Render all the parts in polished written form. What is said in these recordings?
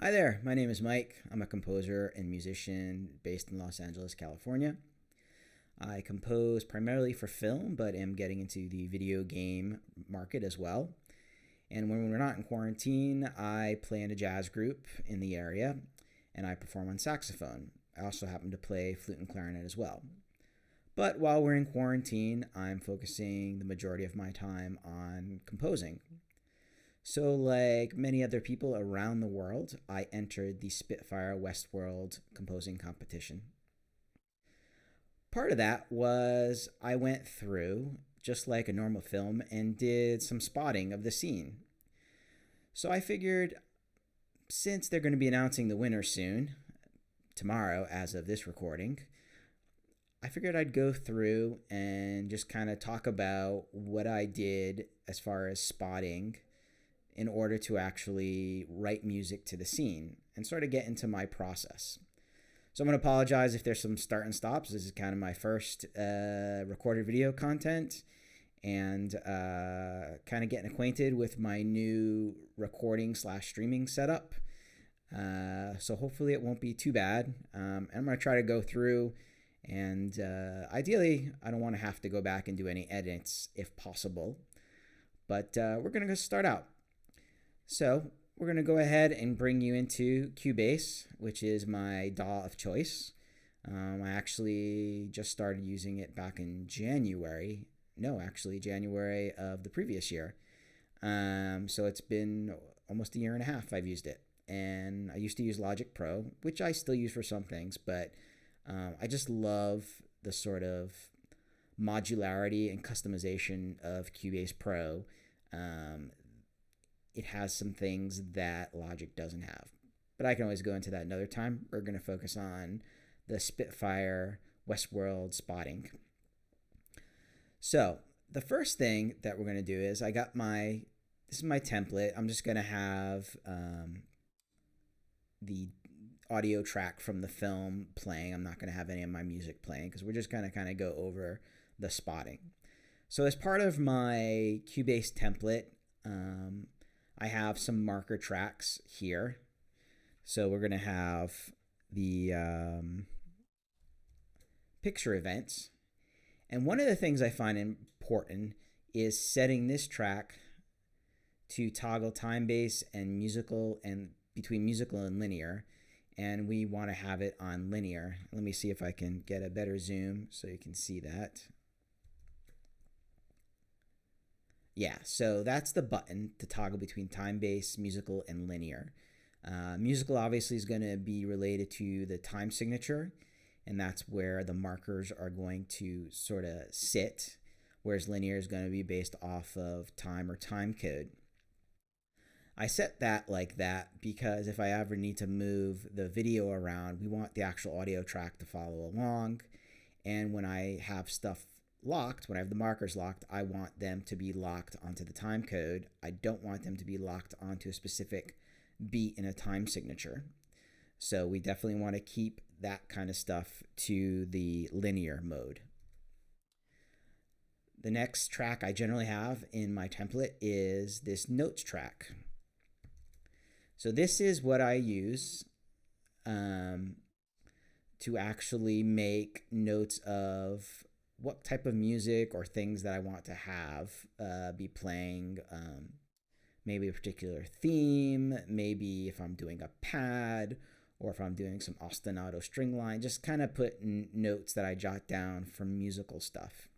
Hi there, my name is Mike. I'm a composer and musician based in Los Angeles, California. I compose primarily for film, but am getting into the video game market as well. And when we're not in quarantine, I play in a jazz group in the area and I perform on saxophone. I also happen to play flute and clarinet as well. But while we're in quarantine, I'm focusing the majority of my time on composing. So, like many other people around the world, I entered the Spitfire Westworld composing competition. Part of that was I went through, just like a normal film, and did some spotting of the scene. So I figured since they're going to be announcing the winner soon, tomorrow as of this recording, I figured I'd go through and just kind of talk about what I did as far as spotting in order to actually write music to the scene and sort of get into my process. So I'm going to apologize if there's some start and stops. This is kind of my first recorded video content and kind of getting acquainted with my new recording/streaming setup. So hopefully it won't be too bad. And I'm going to try to go through and ideally I don't want to have to go back and do any edits if possible. But we're going to start out. So we're going to go ahead and bring you into Cubase, which is my DAW of choice. I actually just started using it back in January. No, actually January of the previous year. So it's been almost a year and a half I've used it. And I used to use Logic Pro, which I still use for some things, but I just love the sort of modularity and customization of Cubase Pro. It has some things that Logic doesn't have. But I can always go into that another time. We're going to focus on the Spitfire Westworld spotting. So the first thing that we're going to do is this is my template. I'm just going to have the audio track from the film playing. I'm not going to have any of my music playing because we're just going to kind of go over the spotting. So as part of my Cubase template, I have some marker tracks here. So we're going to have the picture events. And one of the things I find important is setting this track to toggle time base and musical and between musical and linear. And we want to have it on linear. Let me see if I can get a better zoom so you can see that. Yeah, so that's the button to toggle between time-based, musical, and linear. Musical obviously is going to be related to the time signature, and that's where the markers are going to sort of sit, whereas linear is going to be based off of time or time code. I set that like that because if I ever need to move the video around, we want the actual audio track to follow along, and when I have stuff locked, when I have the markers locked, I want them to be locked onto the time code. I don't want them to be locked onto a specific beat in a time signature. So we definitely want to keep that kind of stuff to the linear mode. The next track I generally have in my template is this notes track. So this is what I use to actually make notes of what type of music or things that I want to have be playing. Maybe a particular theme, maybe if I'm doing a pad or if I'm doing some ostinato string line, just kind of put notes that I jot down from musical stuff.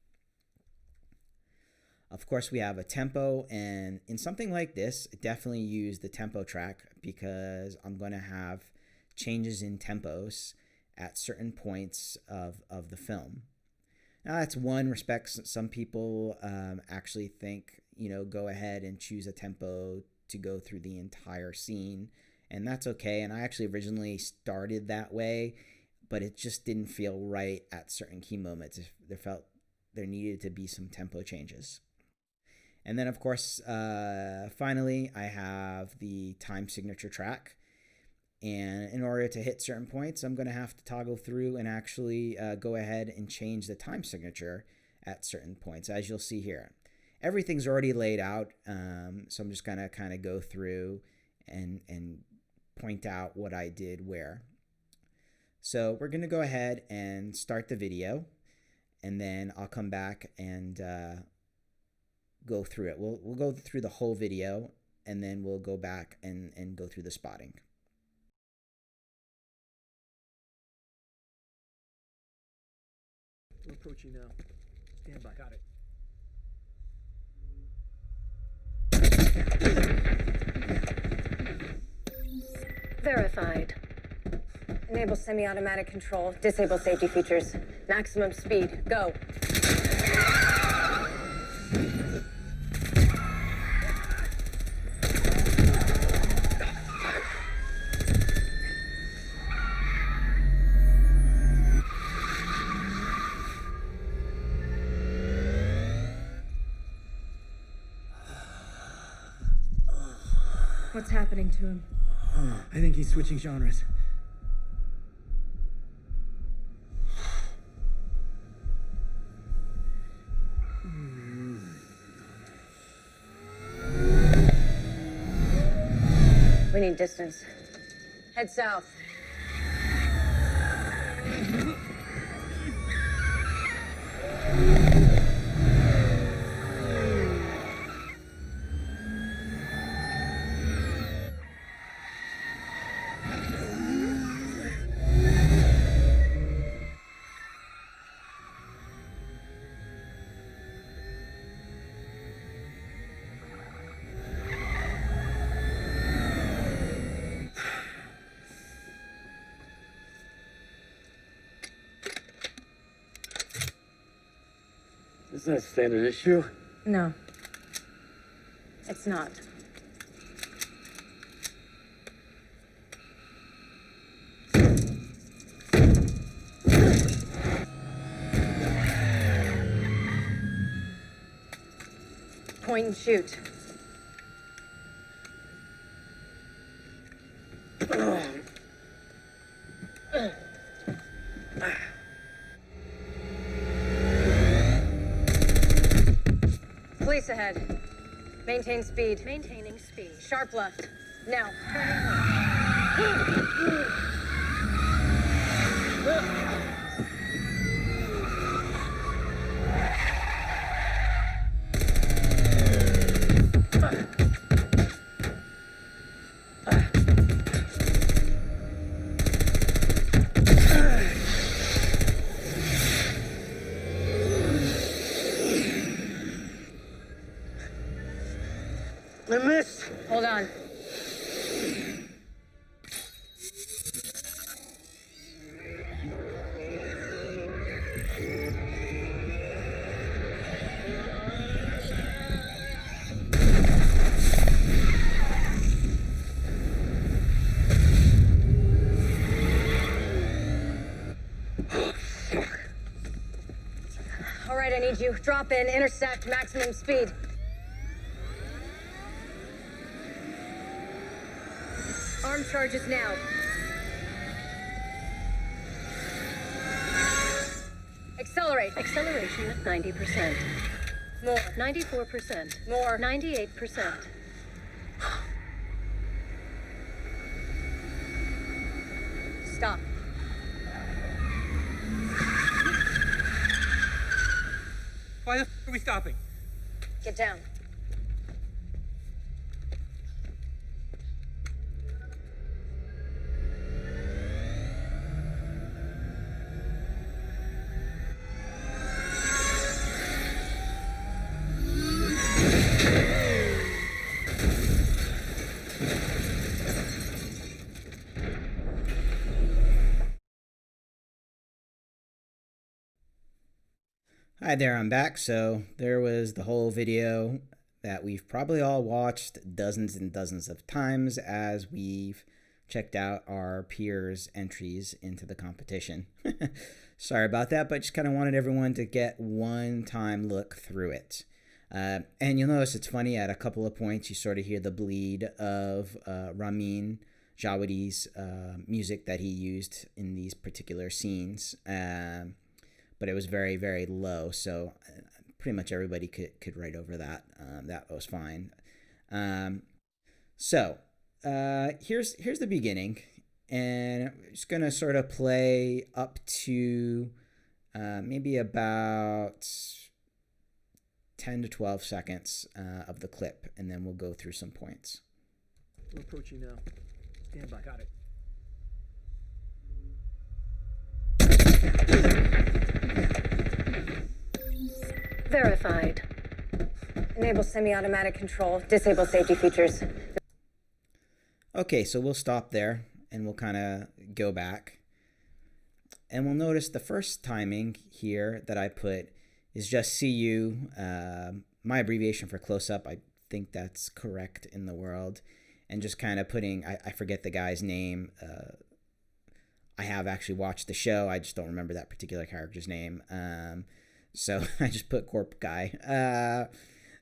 Of course, we have a tempo, and in something like this, definitely use the tempo track because I'm going to have changes in tempos at certain points of the film. Now, that's one respect. Some people actually think, go ahead and choose a tempo to go through the entire scene, and that's okay. And I actually originally started that way, but it just didn't feel right at certain key moments. There needed to be some tempo changes. And then, of course, finally, I have the time signature track. And in order to hit certain points, I'm going to have to toggle through and actually go ahead and change the time signature at certain points, as you'll see here. Everything's already laid out, so I'm just going to kind of go through and point out what I did where. So we're going to go ahead and start the video, and then I'll come back and go through it. We'll go through the whole video, and then we'll go back and go through the spotting. We're approaching now. Stand by. Got it. Verified. Enable semi-automatic control. Disable safety features. Maximum speed. Go. What's happening to him? I think he's switching genres. We need distance. Head south. Is that a standard issue? No. It's not. Point and shoot. Police ahead. Maintain speed. Maintaining speed. Sharp left. Now. I missed. Hold on. All right, I need you. Drop in, intersect, maximum speed. Arm charges now. Accelerate. Acceleration at 90%. More. 94%. More. 98%. Stop. Why the f are we stopping? Get down. Hi there, I'm back. So there was the whole video that we've probably all watched dozens and dozens of times as we've checked out our peers' entries into the competition. Sorry about that, but just kind of wanted everyone to get one time look through it. And you'll notice it's funny, at a couple of points you sort of hear the bleed of Ramin Djawadi's music that he used in these particular scenes. But it was very, very low, so pretty much everybody could write over that. That was fine. So here's the beginning, and I'm just gonna sort of play up to maybe about 10 to 12 seconds of the clip, and then we'll go through some points. We're approaching now. Stand by. Got it. Verified. Enable semi-automatic control. Disable safety features. Okay, so we'll stop there, and we'll kind of go back. And we'll notice the first timing here that I put is just CU, my abbreviation for close-up. I think that's correct in the world. And just kind of putting, I forget the guy's name. I have actually watched the show. I just don't remember that particular character's name. So I just put Corp Guy.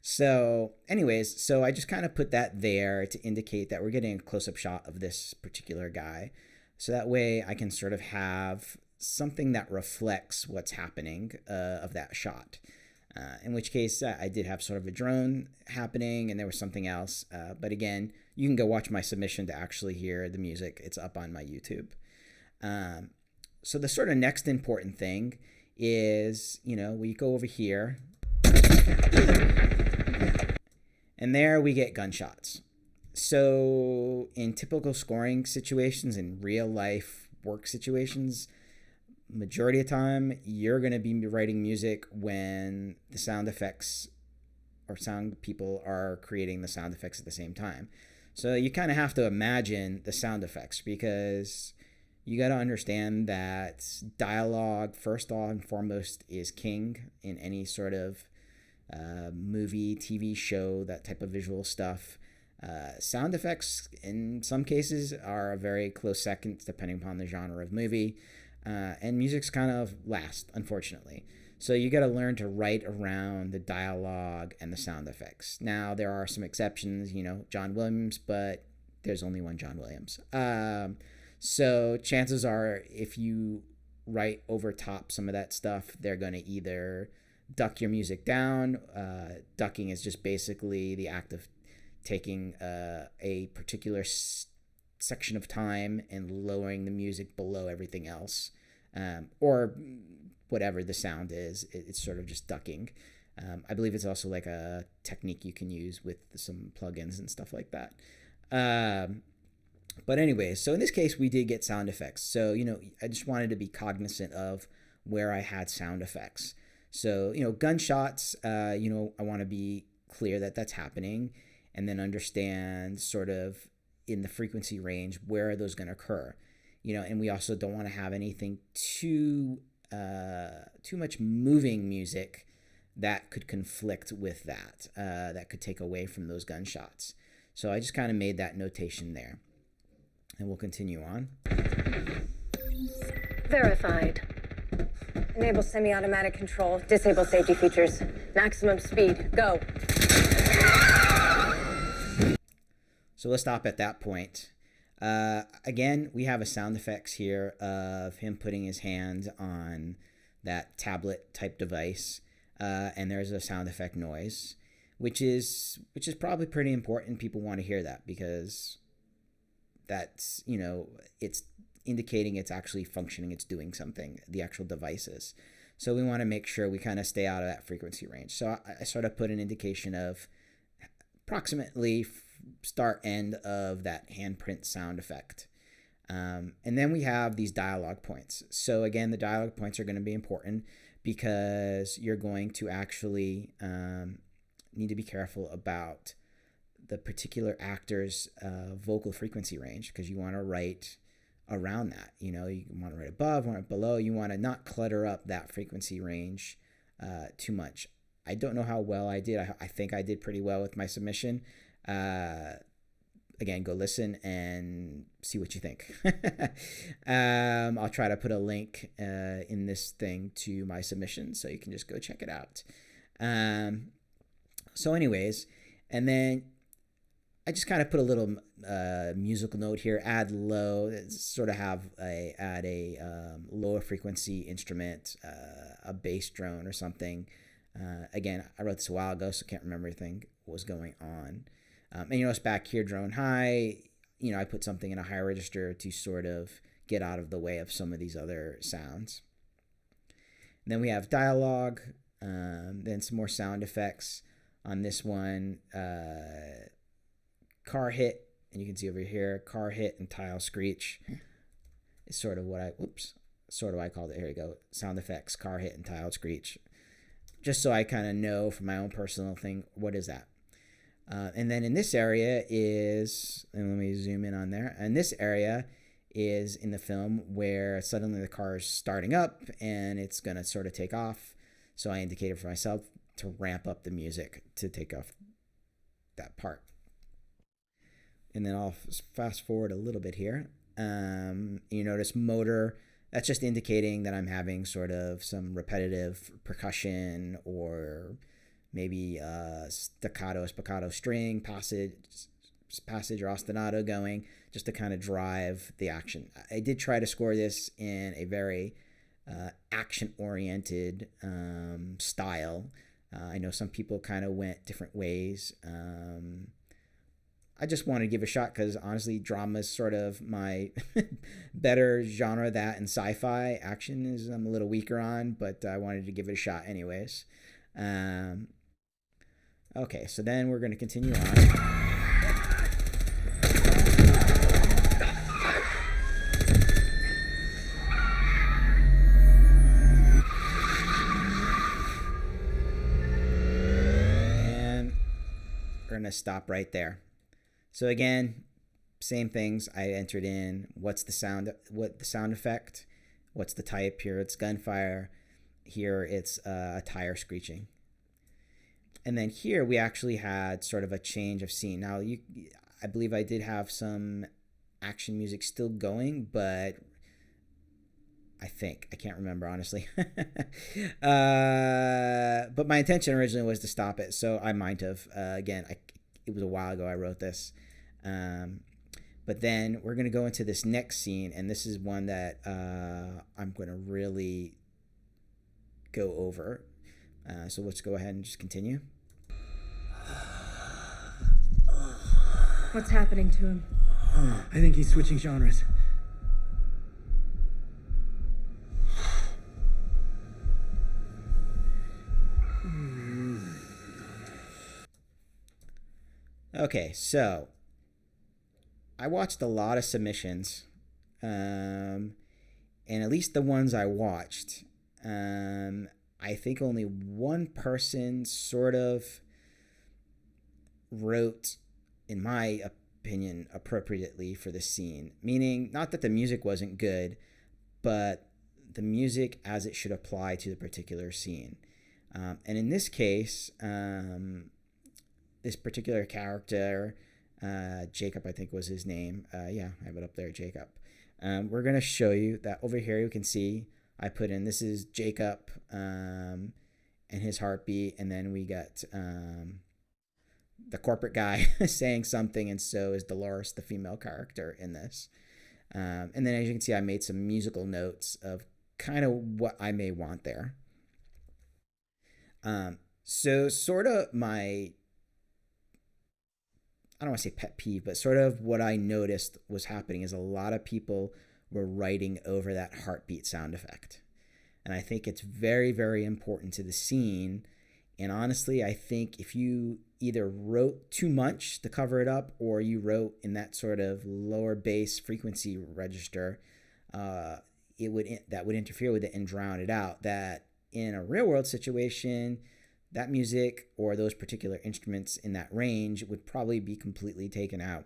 So anyways, so I just kind of put that there to indicate that we're getting a close-up shot of this particular guy. So that way I can sort of have something that reflects what's happening of that shot. In which case I did have sort of a drone happening, and there was something else. But again, you can go watch my submission to actually hear the music. It's up on my YouTube. So the sort of next important thing is, we go over here, and there we get gunshots. So in typical scoring situations, in real life work situations, majority of time you're going to be writing music when the sound effects or sound people are creating the sound effects at the same time. So you kind of have to imagine the sound effects, because you got to understand that dialogue, first and foremost, is king in any sort of movie, TV show, that type of visual stuff. Sound effects, in some cases, are a very close second, depending upon the genre of movie. And music's kind of last, unfortunately. So you got to learn to write around the dialogue and the sound effects. Now, there are some exceptions, John Williams, but there's only one John Williams. So chances are, if you write over top some of that stuff, they're going to either duck your music down. Ducking is just basically the act of taking a particular section of time and lowering the music below everything else, or whatever the sound is. It's sort of just ducking. I believe it's also like a technique you can use with some plugins and stuff like that. But anyways, so in this case, we did get sound effects. So, I just wanted to be cognizant of where I had sound effects. So, gunshots, I want to be clear that that's happening, and then understand sort of in the frequency range where are those going to occur. And we also don't want to have anything too much moving music that could conflict with that, that could take away from those gunshots. So I just kind of made that notation there. And we'll continue on. Verified. Enable semi-automatic control. Disable safety features. Maximum speed. Go. So let's stop at that point. Again, we have a sound effects here of him putting his hand on that tablet type device, and there's a sound effect noise, which is probably pretty important. People want to hear that, because that's, it's indicating it's actually functioning, it's doing something, the actual devices. So we want to make sure we kind of stay out of that frequency range. So I sort of put an indication of approximately start end of that handprint sound effect. And then we have these dialogue points. So again, the dialogue points are going to be important, because you're going to actually need to be careful about the particular actor's vocal frequency range, because you want to write around that. You want to write above, want to write below. You want to not clutter up that frequency range too much. I don't know how well I did. I think I did pretty well with my submission. Again, go listen and see what you think. I'll try to put a link in this thing to my submission, so you can just go check it out. So anyways, and then I just kind of put a little musical note here, add low, sort of have add a lower frequency instrument, a bass drone or something. Again, I wrote this a while ago, so I can't remember everything what was going on. And you notice back here, drone high, I put something in a higher register to sort of get out of the way of some of these other sounds. And then we have dialogue, then some more sound effects. On this one, car hit, and you can see over here, car hit and tile screech is sort of what I called it. Here we go. Sound effects, car hit and tile screech. Just so I kind of know from my own personal thing, what is that? And then in this area is, and let me zoom in on there. And this area is in the film where suddenly the car is starting up and it's going to sort of take off. So I indicated for myself to ramp up the music to take off that part. And then I'll fast forward a little bit here. You notice motor, that's just indicating that I'm having sort of some repetitive percussion or maybe staccato, spiccato string passage or ostinato going, just to kind of drive the action. I did try to score this in a very action-oriented style. I know some people kind of went different ways. I just wanted to give a shot because honestly, drama is sort of my better genre. That and sci-fi. Action is I'm a little weaker on, but I wanted to give it a shot anyways. Okay, so then we're going to continue on. Going to stop right there. So again, same things. I entered in what's the sound effect, what's the type. Here it's gunfire, here it's a tire screeching. And then here we actually had sort of a change of scene. Now I believe I did have some action music still going, but I can't remember honestly. But my intention originally was to stop it, so I might have. Again, it was a while ago I wrote this. But then we're going to go into this next scene, and this is one that I'm going to really go over. So let's go ahead and just continue. What's happening to him? I think he's switching genres. Okay, so I watched a lot of submissions, and at least the ones I watched, I think only one person sort of wrote, in my opinion, appropriately for the scene. Meaning, not that the music wasn't good, but the music as it should apply to the particular scene. And in this case, this particular character, Jacob, I think was his name. Yeah, I have it up there, Jacob. We're going to show you that over here. You can see I put in, this is Jacob and his heartbeat. And then we got the corporate guy saying something. And so is Dolores, the female character in this. And then as you can see, I made some musical notes of kind of what I may want there. So sort of my, I don't want to say pet peeve, but sort of what I noticed was happening is a lot of people were writing over that heartbeat sound effect. And I think it's very, very important to the scene. And honestly, I think if you either wrote too much to cover it up or you wrote in that sort of lower bass frequency register, that would interfere with it and drown it out. That in a real world situation, that music or those particular instruments in that range would probably be completely taken out,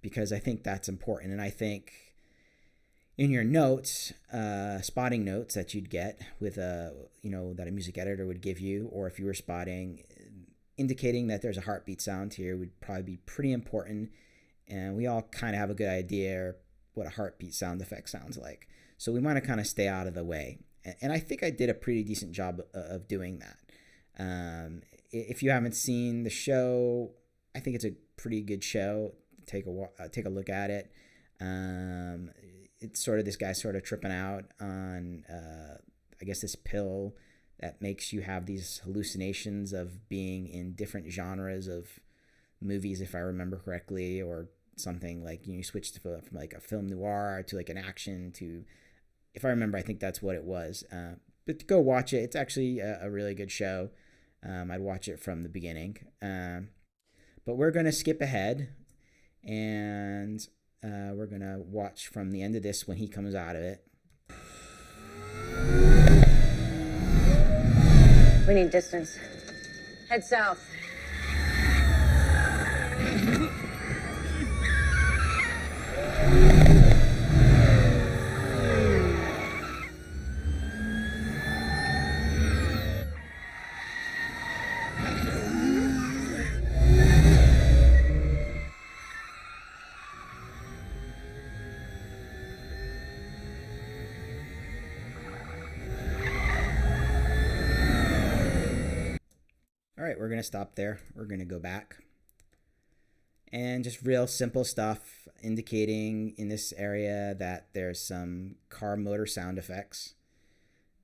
because I think that's important. And I think in your notes, spotting notes that you'd get with that a music editor would give you, or if you were spotting, indicating that there's a heartbeat sound here would probably be pretty important. And we all kind of have a good idea what a heartbeat sound effect sounds like. So we want to kind of stay out of the way. And I think I did a pretty decent job of doing that. If you haven't seen the show, I think it's a pretty good show. Take a look at it. It's sort of this guy sort of tripping out on, I guess, this pill that makes you have these hallucinations of being in different genres of movies, if I remember correctly, or something like, you switch to from like a film noir to like an action to, if I remember, I think that's what it was. But go watch it. It's actually a really good show. I'd watch it from the beginning. But we're going to skip ahead, and we're going to watch from the end of this when he comes out of it. We need distance. Head south. All right, we're going to stop there. We're going to go back. And just real simple stuff indicating in this area that there's some car motor sound effects.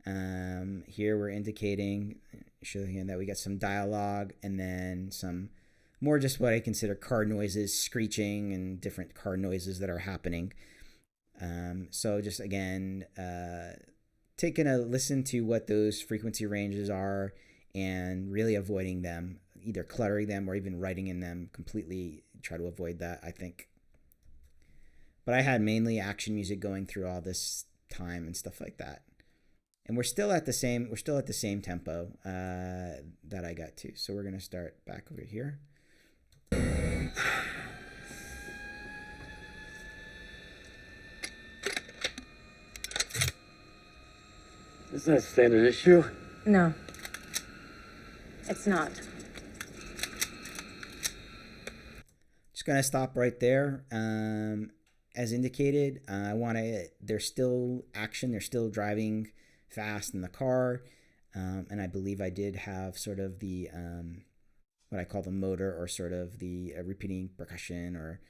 Here we're indicating, showing that we got some dialogue and then some more just what I consider car noises, screeching, and different car noises that are happening. So just again, taking a listen to what those frequency ranges are and really avoiding them, either cluttering them or even writing in them. Completely try to avoid that, I think. But I had mainly action music going through all this time and stuff like that. And we're still at the same tempo that I got to. So we're gonna start back over here. Does that stand an issue? No. It's not. Just gonna stop right there. As indicated, there's still action. They're still driving fast in the car, and I believe I did have sort of the what I call the motor, or sort of the repeating percussion or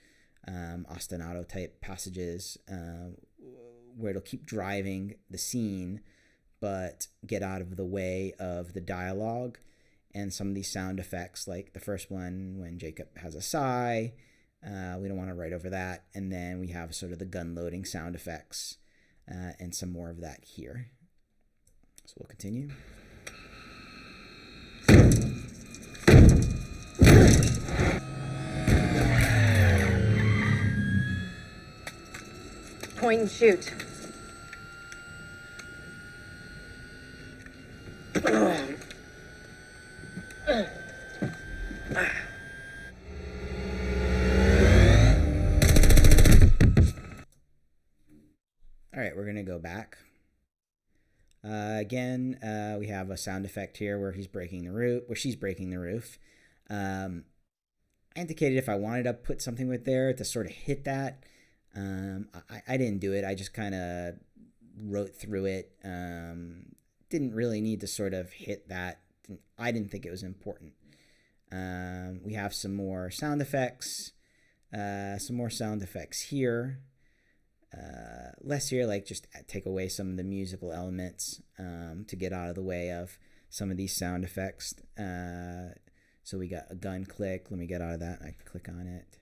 ostinato type passages, where it'll keep driving the scene, but get out of the way of the dialogue. And some of these sound effects, like the first one when Jacob has a sigh, we don't want to write over that. And then we have sort of the gun loading sound effects, and some more of that here. So we'll continue. Point and shoot. All right, we're going to go back. Again, we have a sound effect here where she's breaking the roof. I indicated if I wanted to put something with there to sort of hit that. I didn't do it. I just kind of wrote through it. Didn't really need to sort of hit that. I didn't think it was important. We have some more sound effects. Here. Less here, like just take away some of the musical elements to get out of the way of some of these sound effects. So we got a gun click. Let me get out of that. I can click on it.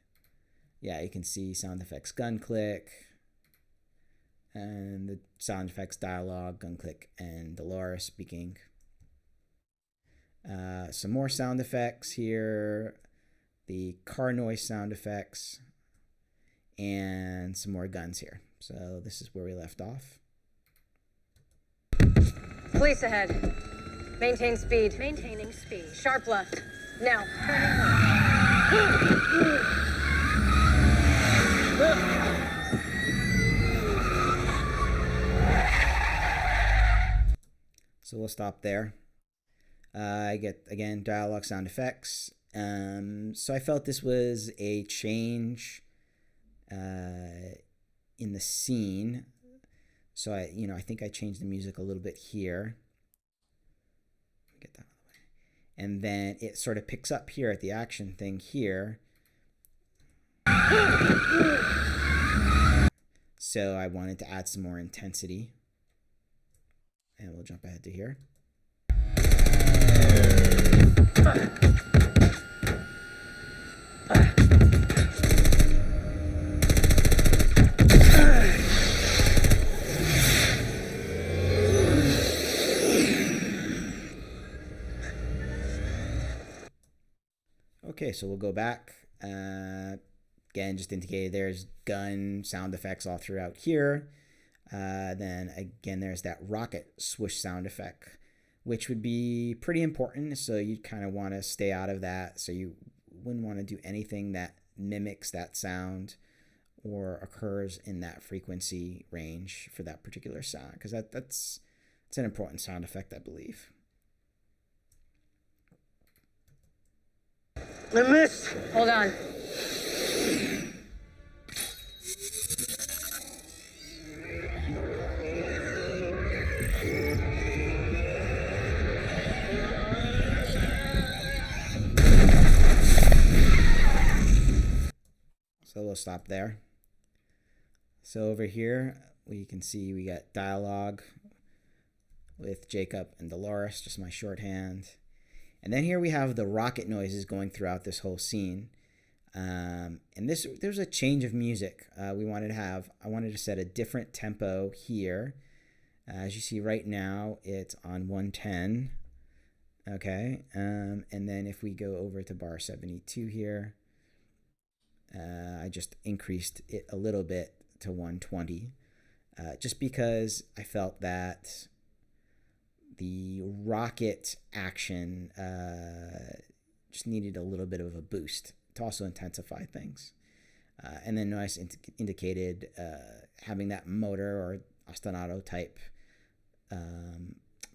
Yeah, you can see sound effects gun click, and the sound effects dialogue gun click, and Dolores speaking. Some more sound effects here, the car noise sound effects, and some more guns here. So this is where we left off. Police ahead. Maintain speed. Maintaining speed. Sharp left. Now. So we'll stop there. I get, again, dialogue sound effects. So I felt this was a change in the scene. So I think I changed the music a little bit here. Get that out of the way. And then it sort of picks up here at the action thing here. So I wanted to add some more intensity. And we'll jump ahead to here. Okay, so we'll go back. Again, just indicated there's gun sound effects all throughout here. Then again, there's that rocket swoosh sound effect, which would be pretty important. So you'd kind of want to stay out of that. So you wouldn't want to do anything that mimics that sound or occurs in that frequency range for that particular sound, because that's an important sound effect, I believe. I missed. Hold on. So we'll stop there. So over here, we can see we got dialogue with Jacob and Dolores, just my shorthand. And then here we have the rocket noises going throughout this whole scene. And there's a change of music I wanted to set a different tempo here. As you see right now, it's on 110. Okay. And then if we go over to bar 72 here, I just increased it a little bit to 120, just because I felt that the rocket action just needed a little bit of a boost to also intensify things. And then noise indicated having that motor or ostinato type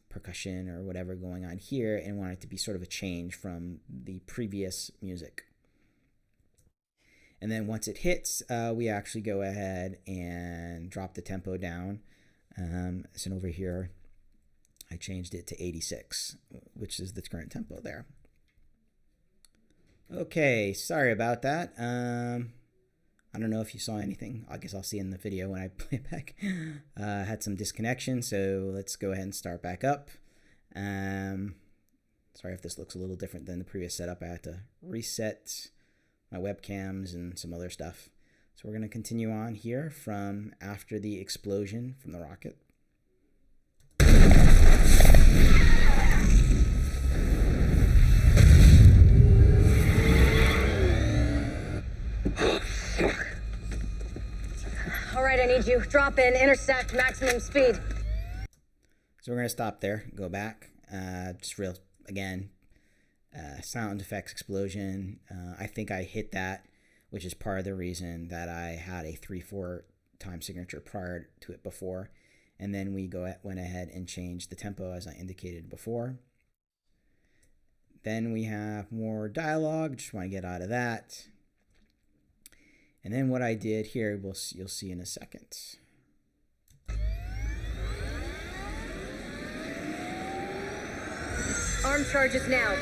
percussion or whatever going on here, and want it to be sort of a change from the previous music. And then once it hits, we actually go ahead and drop the tempo down. So over here, I changed it to 86, which is the current tempo there. Okay, sorry about that. I don't know if you saw anything. I guess I'll see in the video when I play it back. Had some disconnection, so let's go ahead and start back up. Sorry if this looks a little different than the previous setup. I had to reset my webcams and some other stuff. So we're going to continue on here from after the explosion from the rocket. All right, I need you. Drop in, intersect, maximum speed. So we're going to stop there, go back. Just real, again, sound effects explosion. I think I hit that, which is part of the reason that I had a 3/4 time signature prior to it before. And then we went ahead and changed the tempo as I indicated before. Then we have more dialogue. Just want to get out of that. And then what I did here, you'll see in a second. Arm charges now.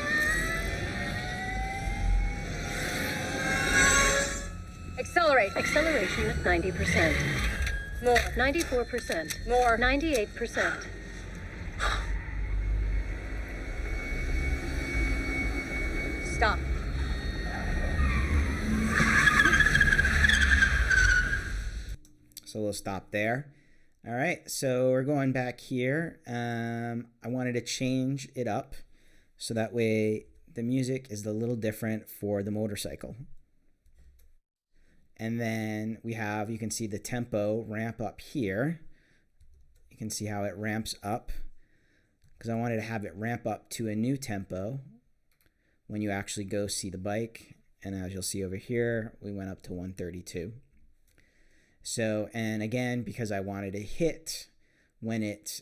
Accelerate. Acceleration at 90%. More. 94%. More. 98%. Stop. So we'll stop there. All right, so we're going back here. I wanted to change it up so that way the music is a little different for the motorcycle. And then we have, you can see the tempo ramp up here. You can see how it ramps up because I wanted to have it ramp up to a new tempo when you actually go see the bike. And as you'll see over here, we went up to 132. So, and again, because I wanted to hit when it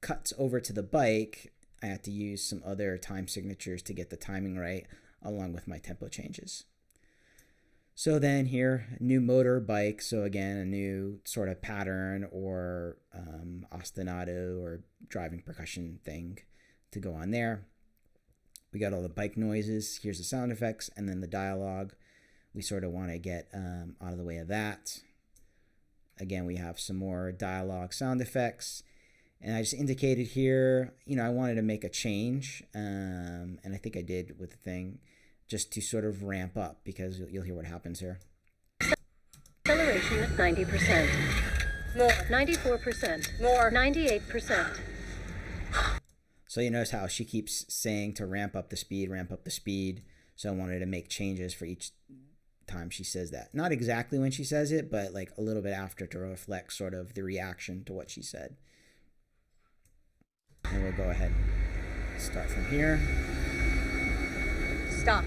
cuts over to the bike, I had to use some other time signatures to get the timing right along with my tempo changes. So then here, new motor bike. So again, a new sort of pattern or ostinato or driving percussion thing to go on there. We got all the bike noises. Here's the sound effects and then the dialogue. We sort of want to get out of the way of that. Again, we have some more dialogue sound effects. And I just indicated here, I wanted to make a change. And I think I did with the thing just to sort of ramp up because you'll hear what happens here. Acceleration at 90%. More. 94%. More. 98%. So you notice how she keeps saying to ramp up the speed, ramp up the speed. So I wanted to make changes for each time she says that. Not exactly when she says it, but like a little bit after to reflect sort of the reaction to what she said. And we'll go ahead and start from here. Stop.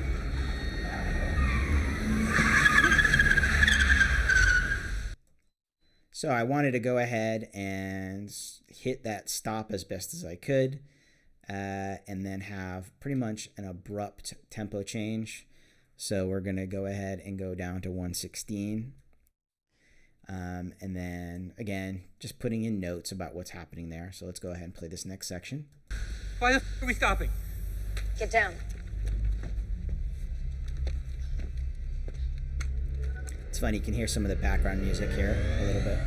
So I wanted to go ahead and hit that stop as best as I could, and then have pretty much an abrupt tempo change. So we're going to go ahead and go down to 116. And then, again, just putting in notes about what's happening there. So let's go ahead and play this next section. Why the f are we stopping? Get down. It's funny, you can hear some of the background music here a little bit.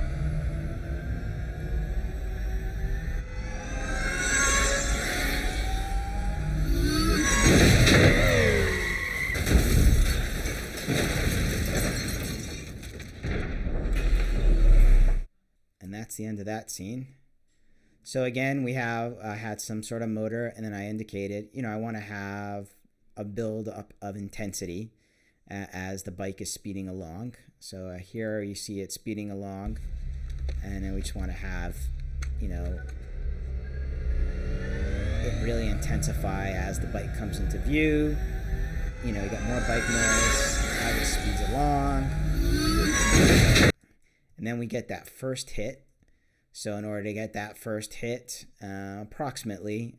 And that's the end of that scene. So again, we have had some sort of motor, and then I indicated, I want to have a build up of intensity as the bike is speeding along. So here you see it speeding along, and then we just want to have, it really intensify as the bike comes into view. You got more bike noise as it speeds along. And then we get that first hit. So in order to get that first hit, approximately,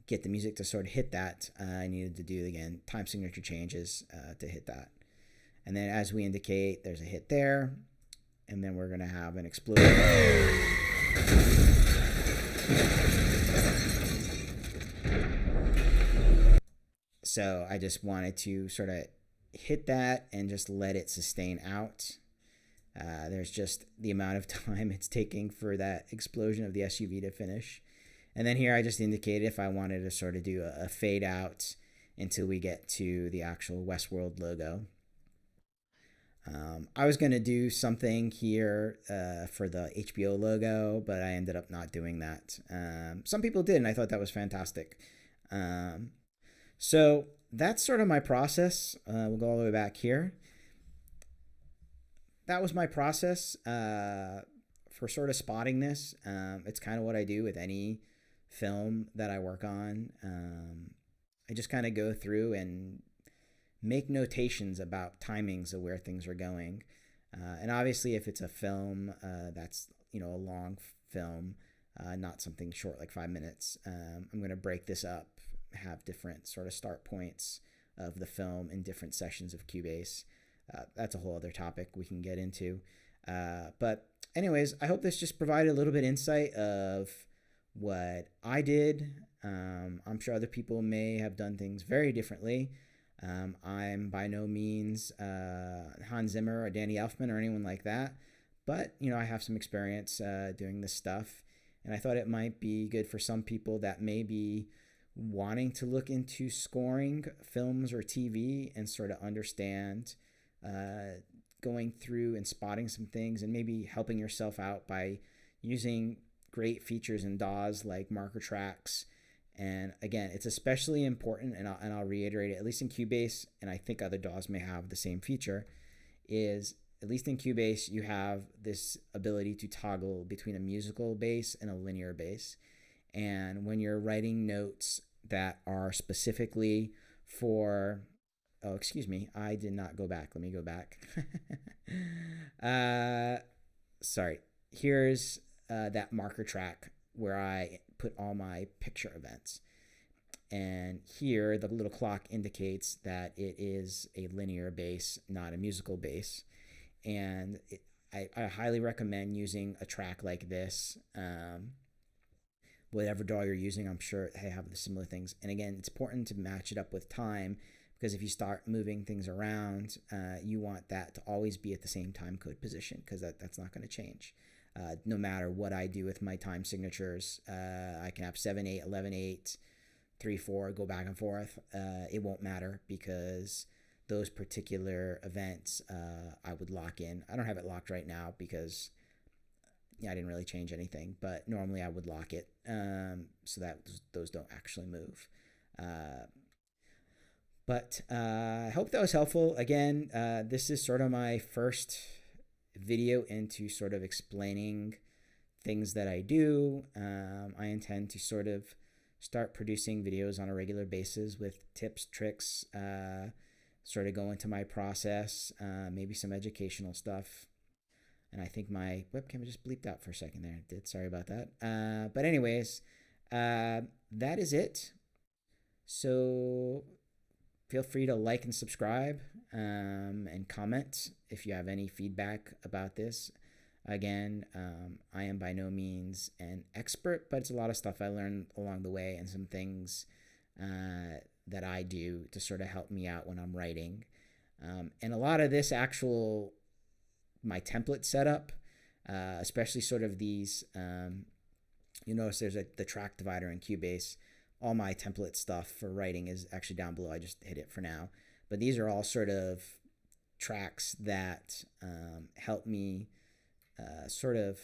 get the music to sort of hit that, I needed to do, again, time signature changes to hit that. And then as we indicate, there's a hit there, and then we're going to have an explosion. So I just wanted to sort of hit that and just let it sustain out. There's just the amount of time it's taking for that explosion of the SUV to finish. And then here I just indicated if I wanted to sort of do a fade out until we get to the actual Westworld logo. I was going to do something here for the HBO logo, but I ended up not doing that. Some people did, and I thought that was fantastic. So that's sort of my process. We'll go all the way back here. That was my process for sort of spotting this. It's kind of what I do with any film that I work on. I just kind of go through and make notations about timings of where things are going. And obviously, if it's a film that's, a long film, not something short like 5 minutes, I'm going to break this up, have different sort of start points of the film in different sessions of Cubase. That's a whole other topic we can get into. But anyways, I hope this just provided a little bit insight of what I did. I'm sure other people may have done things very differently. I'm by no means Hans Zimmer or Danny Elfman or anyone like that. But, I have some experience doing this stuff. And I thought it might be good for some people that may be wanting to look into scoring films or TV and sort of understand going through and spotting some things and maybe helping yourself out by using great features in DAWs like marker tracks. And again, it's especially important, and I'll reiterate it, at least in Cubase, and I think other DAWs may have the same feature, is at least in Cubase, you have this ability to toggle between a musical bass and a linear bass. And when you're writing notes that are specifically for, oh, excuse me, I did not go back. Let me go back. Sorry. Here's that marker track where I put all my picture events. And here, the little clock indicates that it is a linear bass, not a musical bass. And I highly recommend using a track like this. Whatever DAW you're using, I'm sure they have the similar things. And again, it's important to match it up with time, because if you start moving things around, you want that to always be at the same time code position, because that's not going to change. No matter what I do with my time signatures, I can have 7/8, 11/8, 3/4, go back and forth. It won't matter, because those particular events I would lock in. I don't have it locked right now because I didn't really change anything, but normally I would lock it so that those don't actually move. But I hope that was helpful. Again, this is sort of my first video into sort of explaining things that I do. I intend to sort of start producing videos on a regular basis with tips, tricks, sort of go into my process, maybe some educational stuff. And I think my webcam just bleeped out for a second there. It did. Sorry about that. But anyways, that is it. So feel free to like and subscribe, and comment if you have any feedback about this. Again, I am by no means an expert, but it's a lot of stuff I learned along the way and some things that I do to sort of help me out when I'm writing. And a lot of this my template setup, especially sort of these, you notice there's the track divider in Cubase. All my template stuff for writing is actually down below. I just hit it for now. But these are all sort of tracks that help me sort of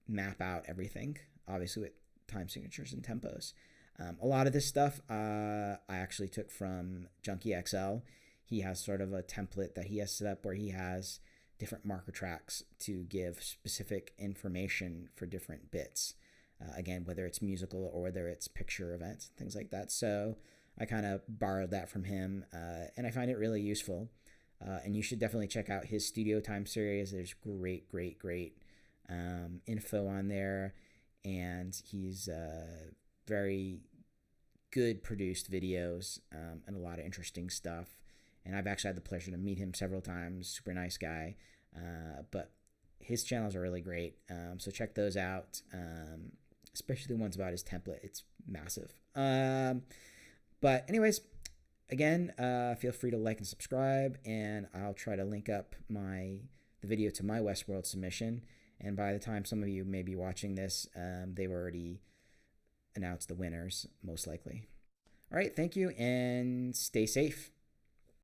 map out everything, obviously with time signatures and tempos. A lot of this stuff I actually took from Junkie XL. He has sort of a template that he has set up where he has different marker tracks to give specific information for different bits. Again, whether it's musical or whether it's picture events, things like that. So I kind of borrowed that from him, and I find it really useful. And you should definitely check out his studio time series. There's great info on there, and he's very good produced videos, and a lot of interesting stuff. And I've actually had the pleasure to meet him several times. Super nice guy. But his channels are really great. So check those out. Especially the ones about his template. It's massive. But anyways, again, feel free to like and subscribe, and I'll try to link up the video to my Westworld submission. And by the time some of you may be watching this, they've already announced the winners, most likely. All right, thank you, and stay safe.